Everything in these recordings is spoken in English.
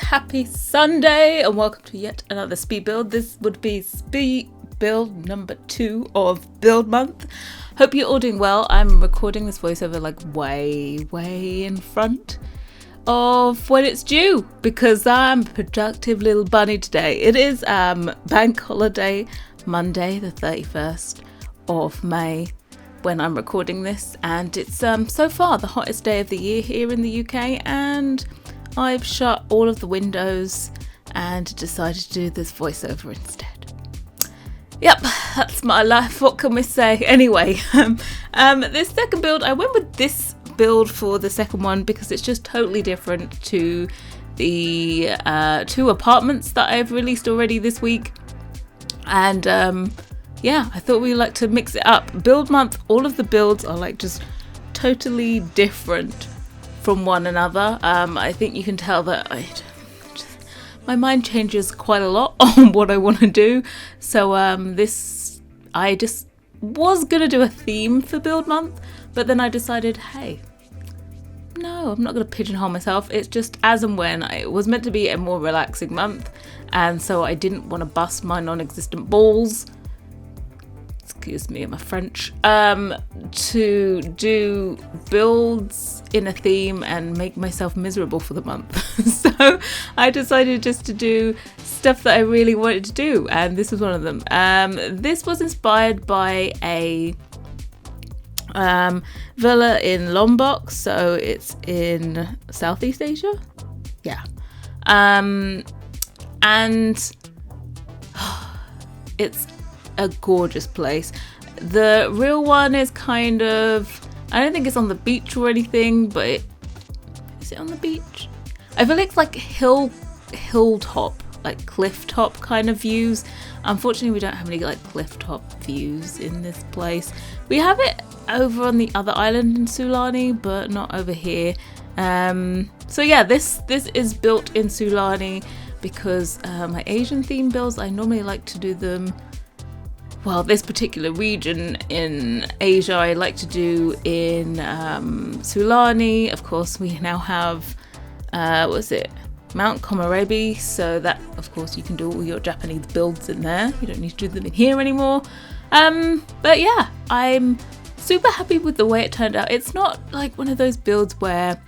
happy Sunday and welcome to yet another speed build. This would be speed build number 2 of build month. Hope you're all doing well. I'm recording this voiceover like way in front of when it's due because I'm a productive little bunny today. It is bank holiday Monday the 31st of May when I'm recording this, and it's so far the hottest day of the year here in the UK, and I've shut all of the windows and decided to do this voiceover instead. Yep, that's my life. What can we say? Anyway, this second build, I went with this build for the second one because it's just totally different to the 2 apartments that I've released already this week. And yeah, I thought we'd like to mix it up. Build month, all of the builds are like just totally different from one another. I think you can tell that my mind changes quite a lot on what I want to do. So I just was going to do a theme for build month, but then I decided, hey, no, I'm not going to pigeonhole myself. It's just as and when. It was meant to be a more relaxing month, and so I didn't want to bust my non-existent balls, excuse me, I'm a French, to do builds in a theme and make myself miserable for the month. So I decided just to do stuff that I really wanted to do, and this was one of them. This was inspired by a villa in Lombok, so it's in Southeast Asia. Yeah. And it's a gorgeous place. The real one is kind of, I don't think it's on the beach or anything, but is it on the beach? I feel like it's like hilltop, like cliff top kind of views. Unfortunately, we don't have any like cliff top views in this place. We have it over on the other island in Sulani, but not over here. So yeah, this is built in Sulani because my Asian theme builds, I normally like to do them, well, this particular region in Asia I like to do in Sulani. Of course, we now have Mount Komorebi, so that, of course, you can do all your Japanese builds in there. You don't need to do them in here anymore. But yeah, I'm super happy with the way it turned out. It's not like one of those builds where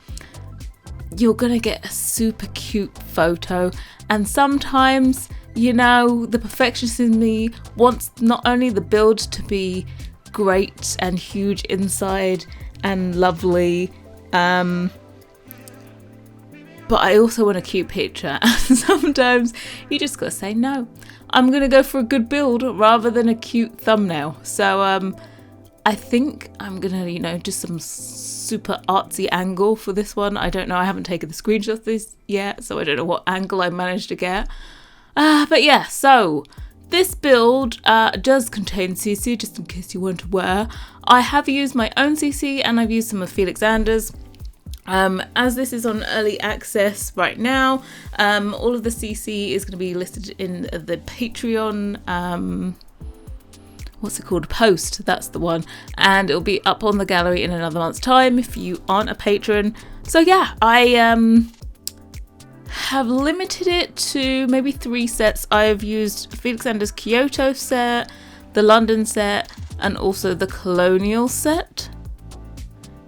you're gonna get a super cute photo, and sometimes, you know, the perfectionist in me wants not only the build to be great and huge inside and lovely, but I also want a cute picture. And sometimes you just gotta say, no, I'm gonna go for a good build rather than a cute thumbnail. So I think I'm gonna, you know, do some super artsy angle for this one. I don't know, I haven't taken the screenshot of this yet, so I don't know what angle I managed to get. But yeah, so this build does contain CC, just in case you weren't aware. I have used my own CC and I've used some of Felix Ander's. As this is on early access right now, all of the CC is going to be listed in the Patreon, what's it called? Post, that's the one. And it'll be up on the gallery in another month's time if you aren't a patron. So yeah, I have limited it to maybe 3 sets. I've used Felix Ander's Kyoto set, the London set, and also the Colonial set.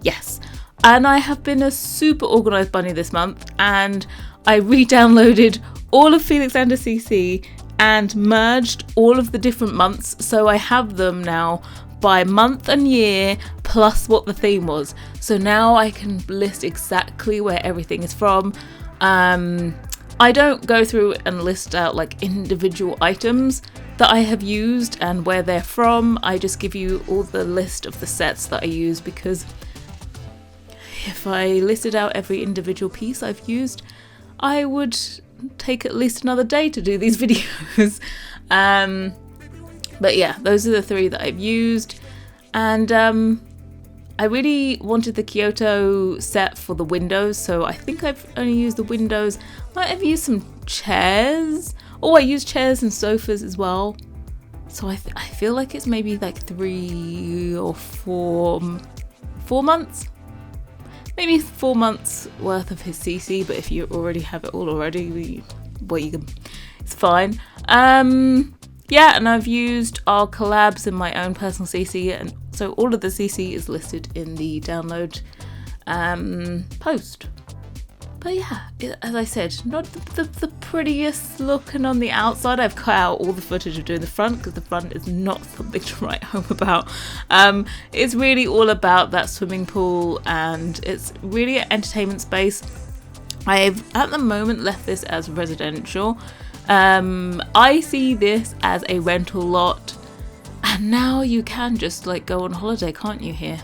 Yes. And I have been a super organised bunny this month, and I re-downloaded all of Felix Ander's CC and merged all of the different months, so I have them now by month and year plus what the theme was. So now I can list exactly where everything is from. I don't go through and list out like individual items that I have used and where they're from. I just give you all the list of the sets that I use, because if I listed out every individual piece I've used, I would take at least another day to do these videos. But yeah, those are the 3 that I've used, and I really wanted the Kyoto set for the windows, so I think I've only used the windows. Might have used some chairs. Oh, I used chairs and sofas as well. So I feel like it's maybe like 3 or 4 months. maybe 4 months worth of his CC, but if you already have it all already, it's fine. Yeah, and I've used our collabs in my own personal CC, and so all of the CC is listed in the download post. But yeah, as I said, not the prettiest looking on the outside. I've cut out all the footage of doing the front because the front is not something to write home about. It's really all about that swimming pool, and it's really an entertainment space. I've at the moment left this as residential. I see this as a rental lot, and now you can just like go on holiday, can't you here?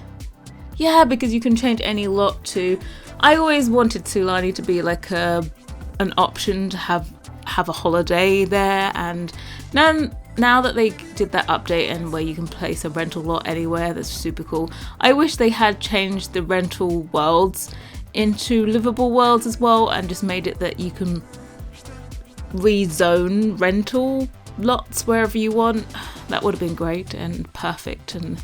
Yeah, because you can change any lot to... I always wanted Sulani to be like an option to have a holiday there, and now that they did that update and where you can place a rental lot anywhere, that's super cool. I wish they had changed the rental worlds into livable worlds as well, and just made it that you can rezone rental lots wherever you want. That would have been great and perfect, and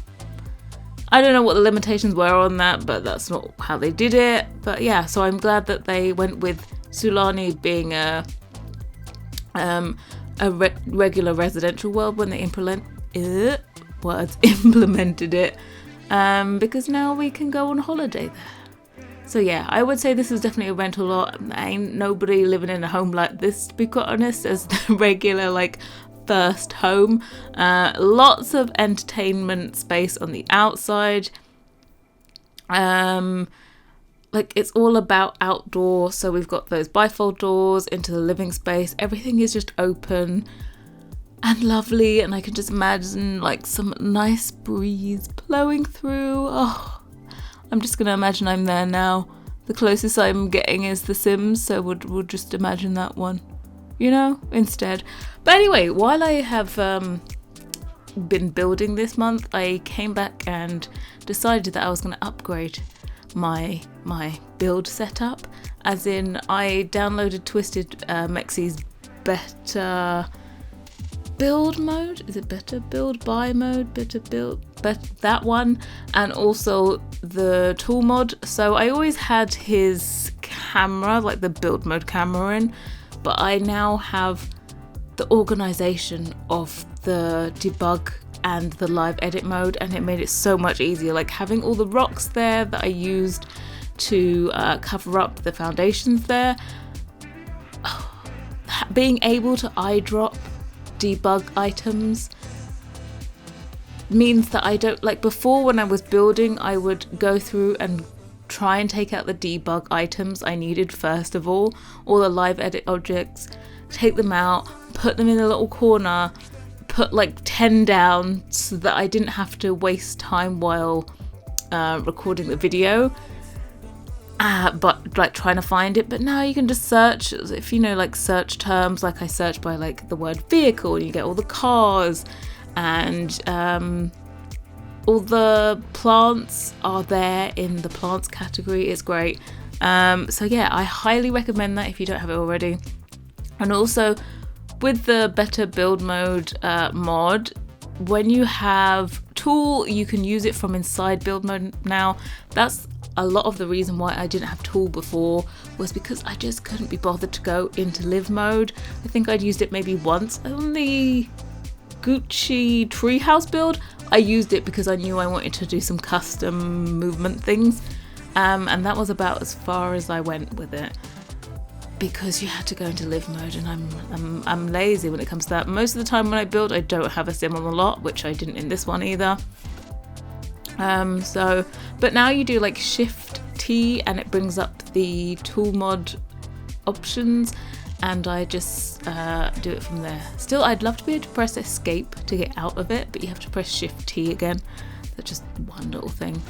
I don't know what the limitations were on that, but that's not how they did it. But yeah, so I'm glad that they went with Sulani being a regular residential world when they implemented it, because now we can go on holiday there. So yeah, I would say this is definitely a rental lot. Ain't nobody living in a home like this, to be quite honest, as the regular like first home. Lots of entertainment space on the outside. Like it's all about outdoor, so we've got those bifold doors into the living space. Everything is just open and lovely, and I can just imagine like some nice breeze blowing through. Oh, I'm just gonna imagine I'm there now. The closest I'm getting is The Sims, so we'll just imagine that one, you know, instead. But anyway, while I have been building this month, I came back and decided that I was going to upgrade my build setup. As in, I downloaded Twisted Mexi's better build mode. Is it better build buy mode? Better build, but that one, and also the tool mod. So I always had his camera, like the build mode camera in, but I now have the organization of the debug and the live edit mode, and it made it so much easier. Like having all the rocks there that I used to cover up the foundations there, being able to eyedrop debug items means that I don't, like before when I was building, I would go through and try and take out the debug items I needed first of all the live edit objects, take them out, put them in a little corner, put like 10 down so that I didn't have to waste time while recording the video, but like trying to find it. But now you can just search, if you know, like search terms, like I search by like the word vehicle, and you get all the cars, and all the plants are there in the plants category. It's great. So yeah, I highly recommend that if you don't have it already. And also with the better build mode mod, when you have tool, you can use it from inside build mode now. That's a lot of the reason why I didn't have tool before, was because I just couldn't be bothered to go into live mode. I think I'd used it maybe once on the Gucci treehouse build. I used it because I knew I wanted to do some custom movement things, and that was about as far as I went with it, because you had to go into live mode, and I'm lazy when it comes to that. Most of the time when I build, I don't have a sim on the lot, which I didn't in this one either. But now you do like Shift T and it brings up the tool mod options, and I just do it from there. Still, I'd love to be able to press escape to get out of it, but you have to press Shift T again. That's just one little thing.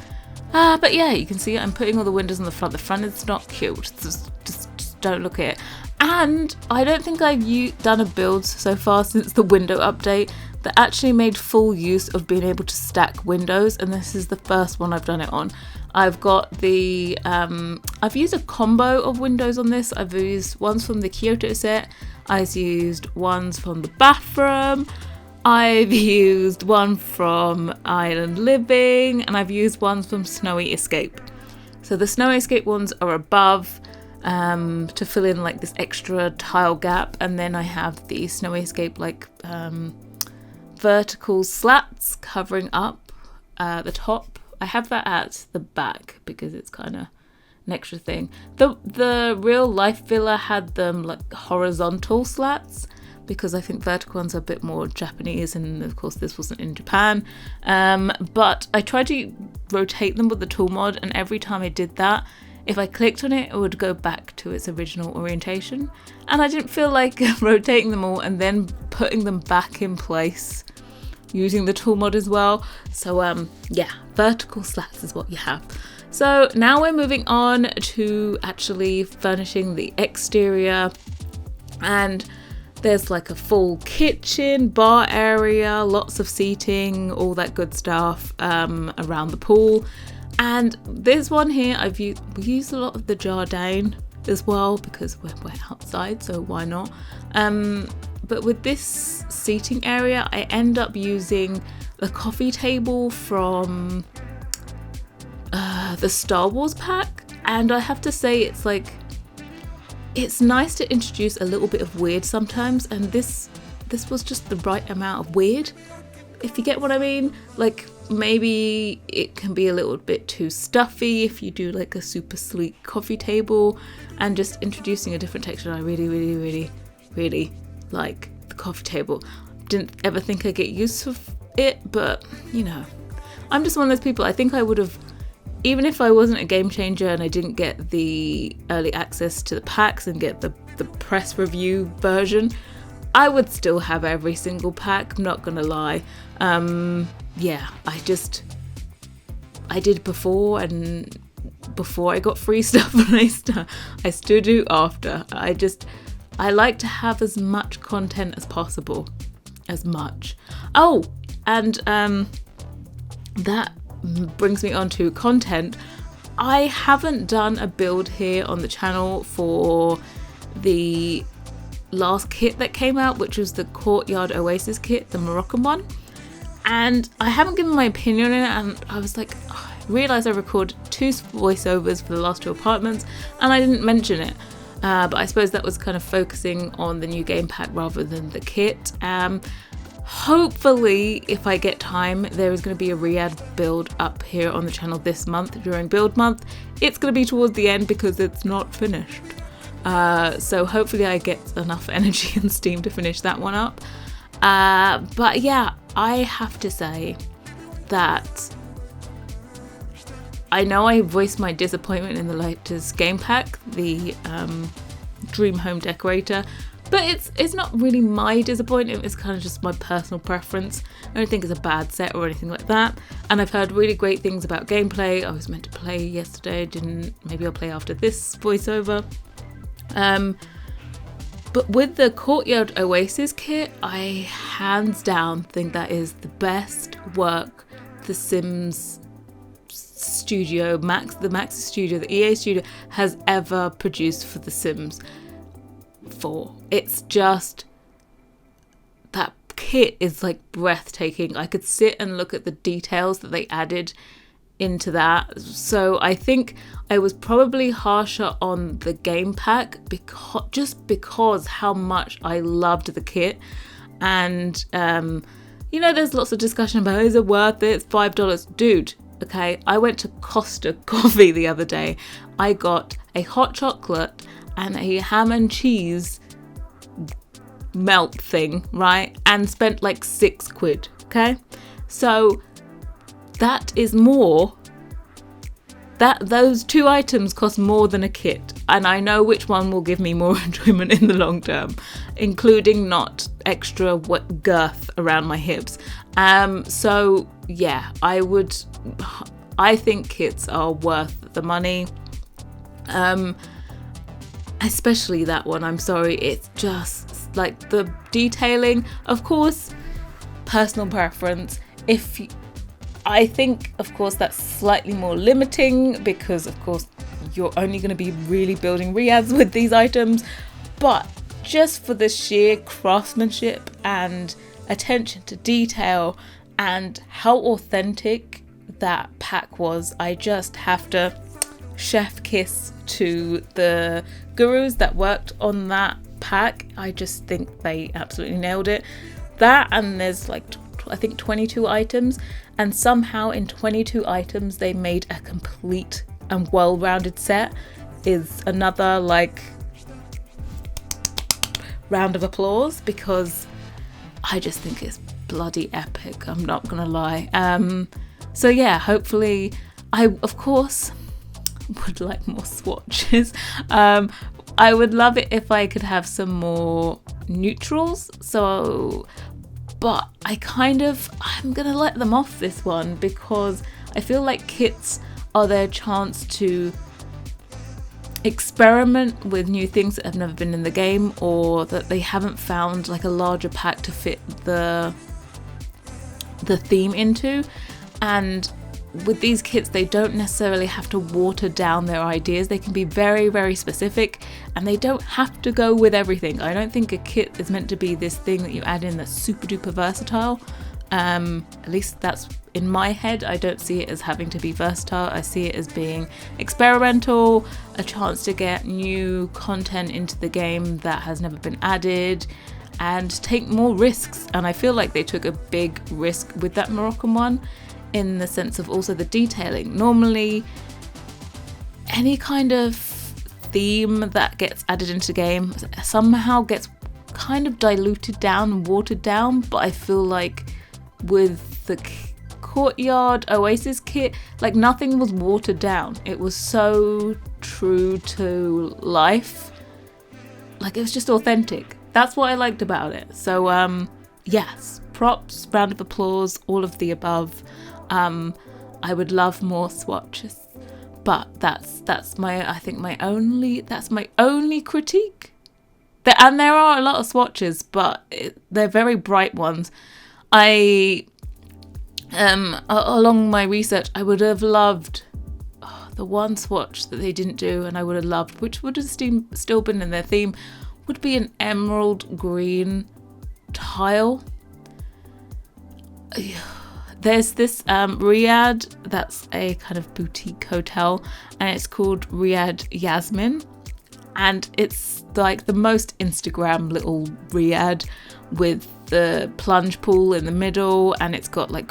But yeah, you can see I'm putting all the windows on the front. The front is not cute. Just don't look at it. And I don't think I've done a build so far since the window update that actually made full use of being able to stack windows, and this is the first one I've done it on. I've got the I've used a combo of windows on this. I've used ones from the Kyoto set, I've used ones from the bathroom, I've used one from Island Living, and I've used ones from Snowy Escape. So the snow escape ones are above to fill in like this extra tile gap, and then I have the snow escape like vertical slats covering up the top. I have that at the back because it's kind of an extra thing. The real life villa had them like horizontal slats because I think vertical ones are a bit more Japanese, and of course this wasn't in Japan. But I tried to rotate them with the tool mod, and every time I did that, if I clicked on it, it would go back to its original orientation. And I didn't feel like rotating them all and then putting them back in place using the tool mod as well. So yeah, vertical slats is what you have. So now we're moving on to actually furnishing the exterior, and there's like a full kitchen, bar area, lots of seating, all that good stuff around the pool. And this one here, we use a lot of the Jardine as well because we're outside, so why not? But with this seating area, I end up using the coffee table from the Star Wars pack, and I have to say it's nice to introduce a little bit of weird sometimes, and this was just the right amount of weird, if you get what I mean. Like maybe it can be a little bit too stuffy if you do like a super sleek coffee table, and just introducing a different texture. I really like the coffee table. Didn't ever think I'd get used to it, but you know, I'm just one of those people. I think I would have, even if I wasn't a game changer and I didn't get the early access to the packs and get the press review version, I would still have every single pack, not gonna lie. Yeah, I did before, and before I got free stuff, and I still do after. I like to have as much content as possible. As much. Oh, and that brings me on to content. I haven't done a build here on the channel for the last kit that came out, which was the Courtyard Oasis kit, the Moroccan one, and I haven't given my opinion on it. And I was like, I realised I recorded 2 voiceovers for the last 2 apartments and I didn't mention it, but I suppose that was kind of focusing on the new game pack rather than the kit. Hopefully, if I get time, there is going to be a Riyadh build up here on the channel this month during build month. It's going to be towards the end because it's not finished. So hopefully I get enough energy and steam to finish that one up. But yeah, I have to say that I know I voiced my disappointment in the latest game pack, the Dream Home Decorator, but it's not really my disappointment. It's kind of just my personal preference. I don't think it's a bad set or anything like that. And I've heard really great things about gameplay. I was meant to play yesterday, didn't. Maybe I'll play after this voiceover. But with the Courtyard Oasis kit, I hands down think that is the best work the Sims studio, the Max studio, the EA studio has ever produced for the Sims 4. It's just, that kit is like breathtaking. I could sit and look at the details that they added into that. So I think I was probably harsher on the game pack because how much I loved the kit. And you know, there's lots of discussion about, is it worth it? It's $5. Dude, okay, I went to Costa Coffee the other day. I got a hot chocolate and a ham and cheese melt thing, right? And spent like £6, okay? So that is more, those 2 items cost more than a kit, and I know which one will give me more enjoyment in the long term, including not extra girth around my hips. So yeah, I think kits are worth the money, especially that one. I'm sorry, it's just like the detailing, of course, personal preference. I think, of course, that's slightly more limiting because, of course, you're only going to be really building Riyadhs with these items. But just for the sheer craftsmanship and attention to detail and how authentic that pack was, I just have to chef kiss to the gurus that worked on that pack. I just think they absolutely nailed it. That, and there's like I think 22 items, and somehow in 22 items they made a complete and well-rounded set, is another like round of applause, because I just think it's bloody epic, I'm not gonna lie. So yeah, hopefully, I of course would like more swatches. I would love it if I could have some more neutrals, but I'm gonna let them off this one, because I feel like kits are their chance to experiment with new things that have never been in the game, or that they haven't found like a larger pack to fit the theme into. And with these kits, they don't necessarily have to water down their ideas. They can be very, very specific, and they don't have to go with everything. I don't think a kit is meant to be this thing that you add in that's super duper versatile. At least that's in my head. I don't see it as having to be versatile. I see it as being experimental, a chance to get new content into the game that has never been added, and take more risks. And I feel like they took a big risk with that Moroccan one, in the sense of also the detailing. Normally, any kind of theme that gets added into the game somehow gets kind of diluted down and watered down, but I feel like with the Courtyard Oasis kit, like nothing was watered down. It was so true to life. Like, it was just authentic. That's what I liked about it. So yes, props, round of applause, all of the above. I would love more swatches, but that's my only critique. And there are a lot of swatches, but they're very bright ones. Along my research, I would have loved the one swatch that they didn't do, and I would have loved, which would have still been in their theme, would be an emerald green tile. There's this Riyadh, that's a kind of boutique hotel, and it's called Riyadh Yasmin, and it's like the most Instagram little Riyadh, with the plunge pool in the middle, and it's got like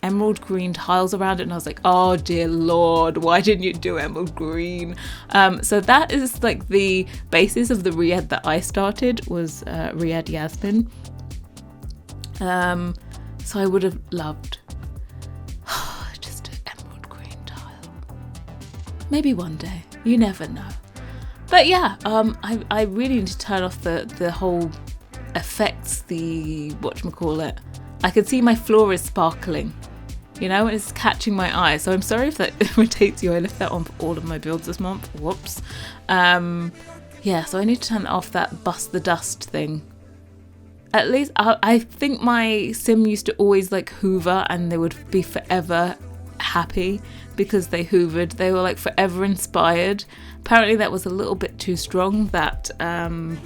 emerald green tiles around it, and I was like, oh dear lord, why didn't you do emerald green? So that is like the basis of the Riyadh that I started, was Riyadh Yasmin. So I would have loved just an emerald green tile. Maybe one day, you never know. But yeah, I really need to turn off the whole effects, the whatchamacallit. I can see my floor is sparkling, you know, it's catching my eye. So I'm sorry if that irritates you. I left that on for all of my builds this month. Whoops. Yeah, so I need to turn off that bust the dust thing. At least I think my sim used to always like hoover, and they would be forever happy because they hoovered. They were like forever inspired. Apparently that was a little bit too strong, that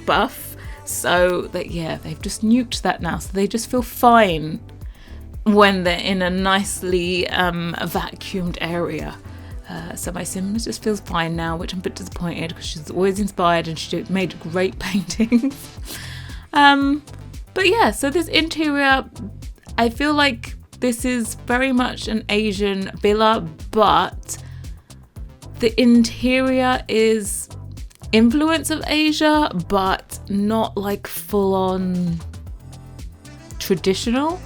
buff. So that, yeah, they've just nuked that now. So they just feel fine when they're in a nicely vacuumed area. So my sim just feels fine now, which I'm a bit disappointed, because she's always inspired and she made great paintings. But yeah, so this interior, I feel like this is very much an Asian villa, but the interior is influence of Asia, but not like full on traditional.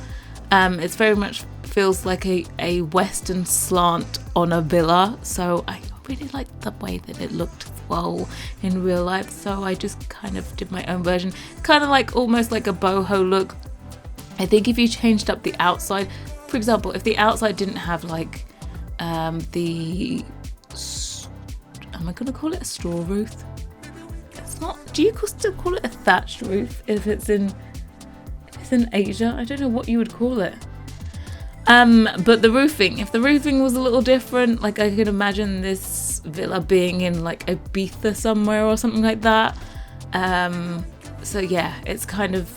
It's very much feels like a Western slant on a villa. So I really liked the way that it looked well in real life, so I just kind of did my own version, kind of like almost like a boho look. I think if you changed up the outside, for example, if the outside didn't have like am I gonna call it a straw roof? It's not. Do you still call it a thatched roof if it's in Asia? I don't know what you would call it. But the roofing, if the roofing was a little different, like I could imagine this villa being in like Ibiza somewhere or something like that. So yeah, it's kind of,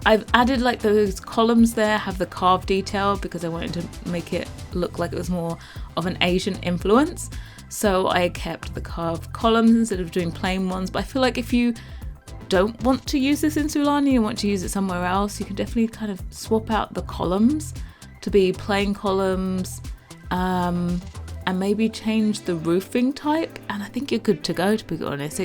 I've added like those columns there, have the carved detail because I wanted to make it look like it was more of an Asian influence. So I kept the carved columns instead of doing plain ones. But I feel like if you don't want to use this in Sulani and want to use it somewhere else, you can definitely kind of swap out the columns to be plain columns, and maybe change the roofing type, and I think you're good to go, to be honest.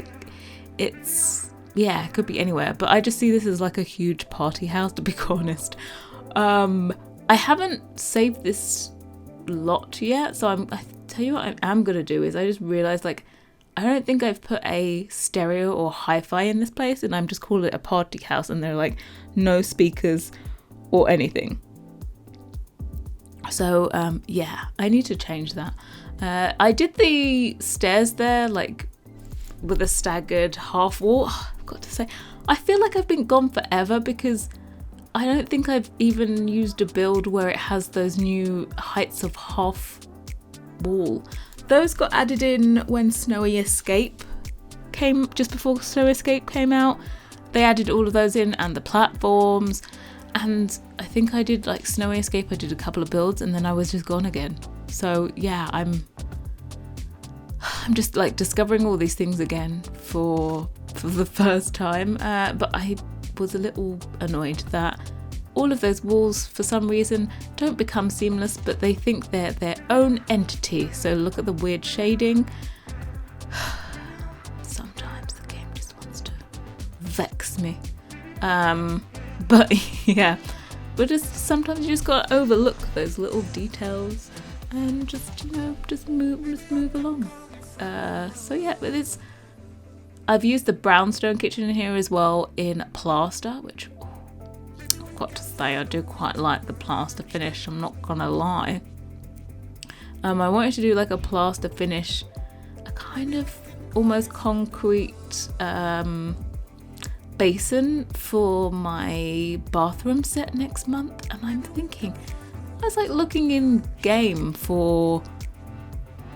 It's yeah, it could be anywhere, but I just see this as like a huge party house, to be honest. I haven't saved this lot yet, so I tell you what I am gonna do is I just realized, like, I don't think I've put a stereo or hi-fi in this place, and I'm just calling it a party house, and there are like no speakers or anything. So yeah, I need to change that. I did the stairs there like with a staggered half wall. I've got to say, I feel like I've been gone forever because I don't think I've even used a build where it has those new heights of half wall. Those got added in when Snowy Escape came, just before Snowy Escape came out. They added all of those in, and the platforms. And I think I did like Snowy Escape, I did a couple of builds and then I was just gone again. So yeah, I'm just like discovering all these things again for the first time. But I was a little annoyed that all of those walls for some reason don't become seamless, but they think they're their own entity. So look at the weird shading. Sometimes the game just wants to vex me. But yeah, but just sometimes you just gotta overlook those little details and just, you know, just move along. So yeah, but I've used the brownstone kitchen in here as well in plaster, which I've got to say I do quite like the plaster finish, I'm not gonna lie. I wanted to do like a plaster finish, a kind of almost concrete basin for my bathroom set next month, and I'm thinking, I was like looking in game for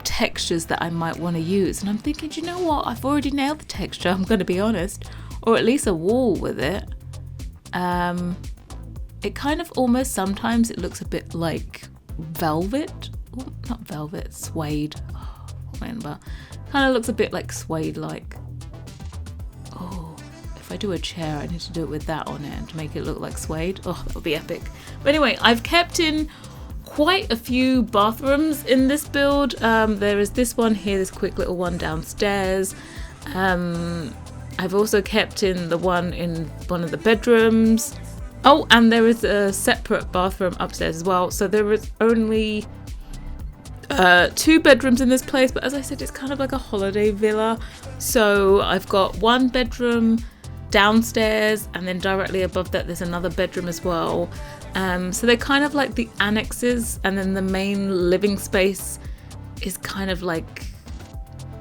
textures that I might want to use, and I'm thinking, do you know what, I've already nailed the texture, I'm going to be honest, or at least a wall with it. It kind of almost sometimes it looks a bit like velvet, not velvet, suede, kind of looks a bit like suede like. If I do a chair, I need to do it with that on it to make it look like suede. Oh, that would be epic. But anyway, I've kept in quite a few bathrooms in this build. There is this one here, this quick little one downstairs. I've also kept in the one in one of the bedrooms. Oh, and there is a separate bathroom upstairs as well. So there is only 2 bedrooms in this place, but as I said, it's kind of like a holiday villa. So I've got one bedroom downstairs, and then directly above that there's another bedroom as well. So they're kind of like the annexes, and then the main living space is kind of like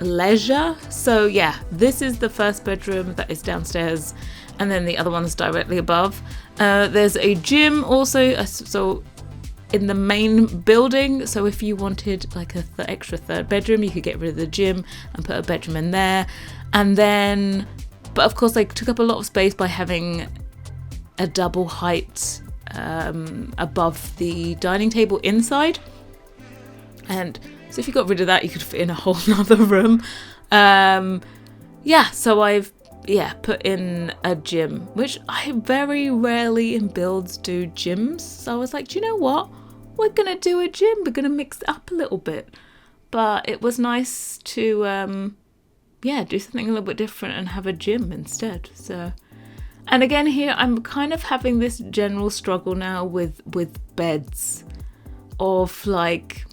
leisure. So yeah, this is the first bedroom that is downstairs, and then the other one's directly above. There's a gym also, so in the main building, so if you wanted like the extra third bedroom, you could get rid of the gym and put a bedroom in there. And then, but of course they took up a lot of space by having a double height above the dining table inside, and so if you got rid of that, you could fit in a whole nother room. Yeah, so I've put in a gym, which I very rarely in builds do gyms. So I was like, do you know what? We're going to do a gym. We're going to mix it up a little bit. But it was nice to, do something a little bit different and have a gym instead. So, and again here, I'm kind of having this general struggle now with beds of like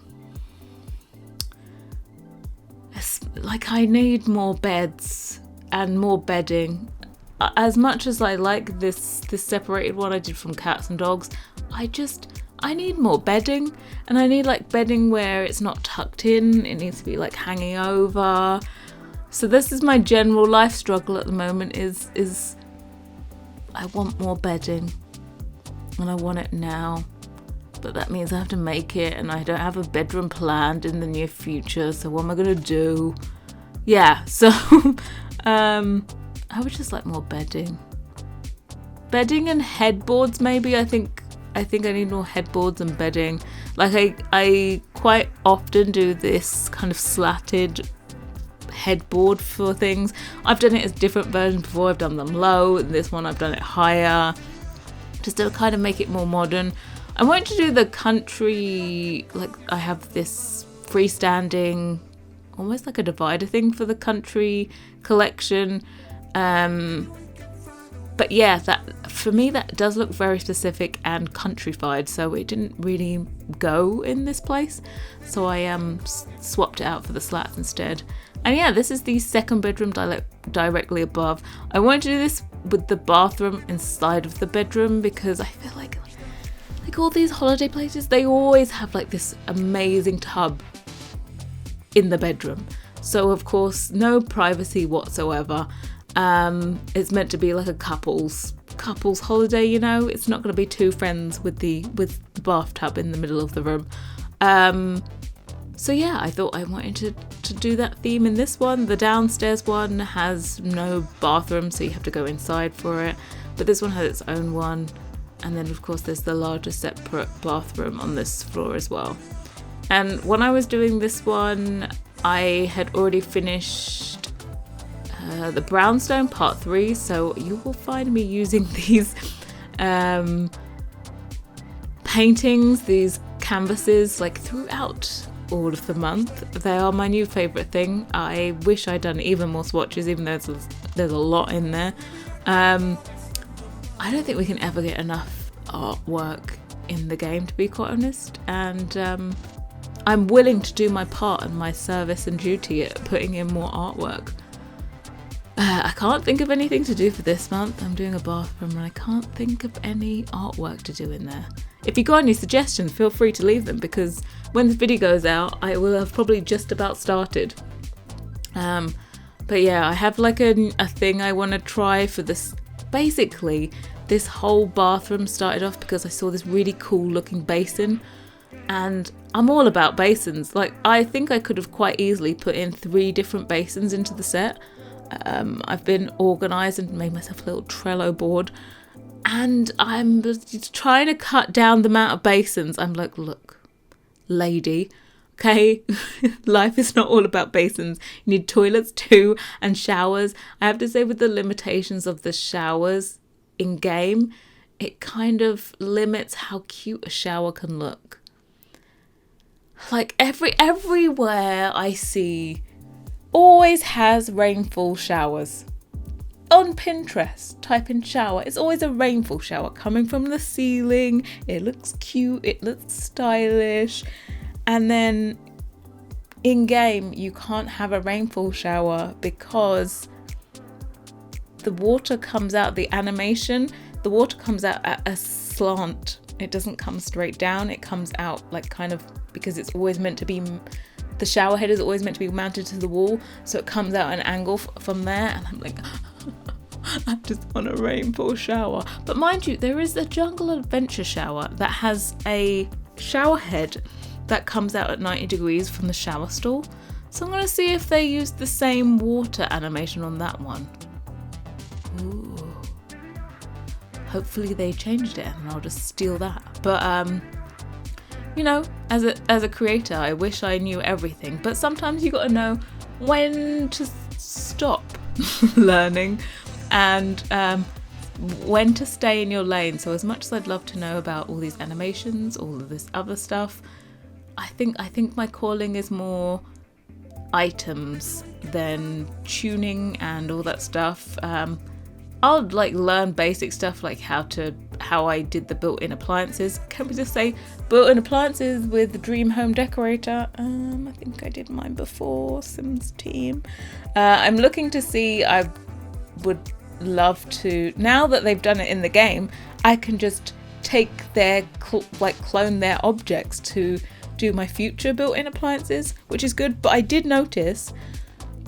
I need more beds and more bedding. As much as I like this separated one I did from cats and dogs, I need more bedding, and I need like bedding where it's not tucked in, it needs to be like hanging over. So this is my general life struggle at the moment, is I want more bedding and I want it now, but that means I have to make it, and I don't have a bedroom planned in the near future, so what am I gonna do? Yeah, so I would just like more bedding. bedding and headboards maybe. I think I need more headboards and bedding. Like I quite often do this kind of slatted headboard for things. I've done it as different versions before. I've done them low, and this one I've done it higher, just to kind of make it more modern. I want to do the country, like I have this freestanding, almost like a divider thing for the country collection. But yeah, that for me, that does look very specific and countrified, so it didn't really go in this place. So I swapped it out for the slats instead. And yeah, this is the second bedroom directly above. I wanted to do this with the bathroom inside of the bedroom because I feel like all these holiday places, they always have like this amazing tub in the bedroom. So of course, no privacy whatsoever. It's meant to be like a couples holiday, you know. It's not going to be two friends with the bathtub in the middle of the room. So yeah, I thought I wanted to do that theme in this one. The downstairs one has no bathroom, so you have to go inside for it. But this one has its own one. And then of course there's the larger separate bathroom on this floor as well. And when I was doing this one, I had already finished the brownstone part 3, so you will find me using these paintings, these canvases, like throughout all of the month. They are my new favourite thing. I wish I'd done even more swatches, even though there's a lot in there. I don't think we can ever get enough artwork in the game, to be quite honest, and I'm willing to do my part and my service and duty at putting in more artwork. I can't think of anything to do for this month. I'm doing a bathroom and I can't think of any artwork to do in there. If you got any suggestions, feel free to leave them, because when this video goes out, I will have probably just about started. But yeah, I have like a thing I want to try for this. Basically, this whole bathroom started off because I saw this really cool looking basin, and I'm all about basins. Like, I think I could have quite easily put in 3 different basins into the set. I've been organised and made myself a little Trello board, and I'm trying to cut down the amount of basins. I'm like, look, lady, okay, life is not all about basins. You need toilets too, and showers. I have to say, with the limitations of the showers in game, it kind of limits how cute a shower can look. Like everywhere I see always has rainfall showers. On Pinterest, type in shower, it's always a rainfall shower coming from the ceiling. It looks cute, it looks stylish. And then in game, you can't have a rainfall shower because the water comes out, the animation, the water comes out at a slant. It doesn't come straight down, it comes out like kind of, because it's always meant to be, the shower head is always meant to be mounted to the wall, so it comes out an angle from there, and I'm like, I just want a rainfall shower. But mind you, there is a jungle adventure shower that has a shower head that comes out at 90 degrees from the shower stall. So I'm going to see if they used the same water animation on that one. Ooh. Hopefully they changed it and I'll just steal that. But you know, as a creator, I wish I knew everything, but sometimes you got to know when to stop learning and when to stay in your lane. So as much as I'd love to know about all these animations, all of this other stuff, I think my calling is more items than tuning and all that stuff. I'll like learn basic stuff like how I did the built-in appliances. Can we just say built-in appliances with the Dream Home Decorator? I think I did mine before Sims Team. I'm looking to see, I would love to, now that they've done it in the game, I can just take their, clone their objects to do my future built-in appliances, which is good. But I did notice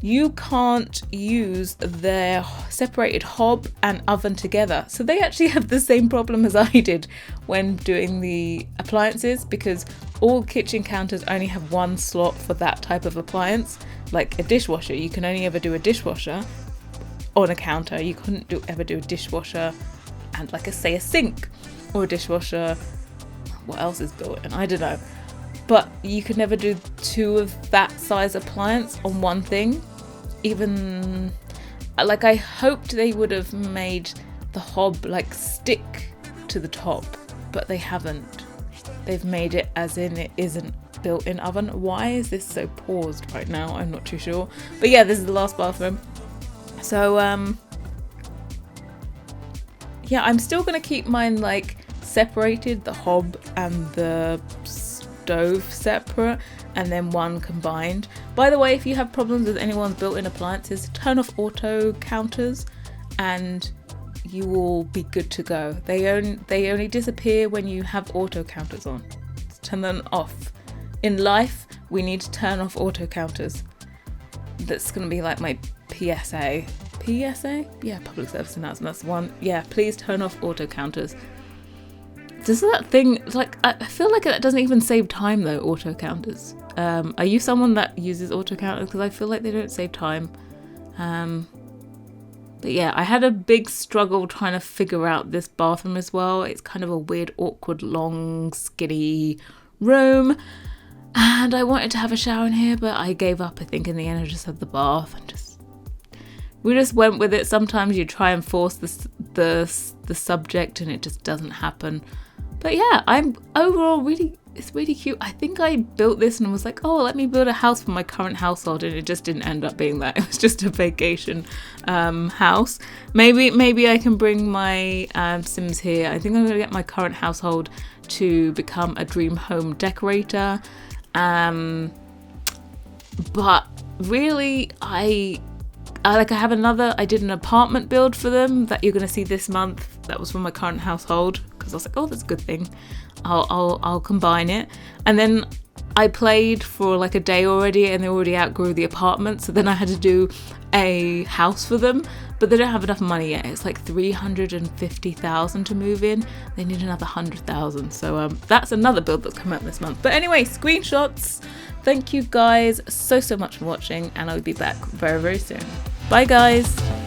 you can't use their separated hob and oven together. So they actually have the same problem as I did when doing the appliances, because all kitchen counters only have one slot for that type of appliance. Like a dishwasher, you can only ever do a dishwasher on a counter. You couldn't ever do a dishwasher and like say a sink or a dishwasher. What else is built in? I don't know. But you could never do 2 of that size appliance on one thing. Even like I hoped they would have made the hob like stick to the top, but they haven't. They've made it as in it isn't built-in oven. Why is this so paused right now? I'm not too sure. But yeah, this is the last bathroom. So yeah, I'm still gonna keep mine like separated, the hob and the stove separate, and then one combined. By the way, if you have problems with anyone's built-in appliances, turn off auto counters and you will be good to go. They only disappear when you have auto counters on. Just turn them off. In life, we need to turn off auto counters. That's gonna be like my PSA. PSA? Yeah, public service announcement. That's one. Yeah, please turn off auto counters. Does that thing, like, I feel like that doesn't even save time though, auto counters. Are you someone that uses auto counters? Because I feel like they don't save time. But yeah, I had a big struggle trying to figure out this bathroom as well. It's kind of a weird, awkward, long, skinny room. And I wanted to have a shower in here, but I gave up, I think, in the end. I just had the bath and we just went with it. Sometimes you try and force the subject and it just doesn't happen. But yeah, I'm overall it's really cute. I think I built this and was like, oh, let me build a house for my current household, and it just didn't end up being that. It was just a vacation house. Maybe I can bring my Sims here. I think I'm gonna get my current household to become a dream home decorator. But really, I did an apartment build for them that you're going to see this month. That was from my current household because I was like, oh, that's a good thing. I'll combine it. And then I played for like a day already and they already outgrew the apartment. So then I had to do a house for them, but they don't have enough money yet. It's like 350,000 to move in. They need another 100,000. So that's another build that's come out this month. But anyway, screenshots. Thank you guys so much for watching, and I'll be back very, very soon. Bye guys.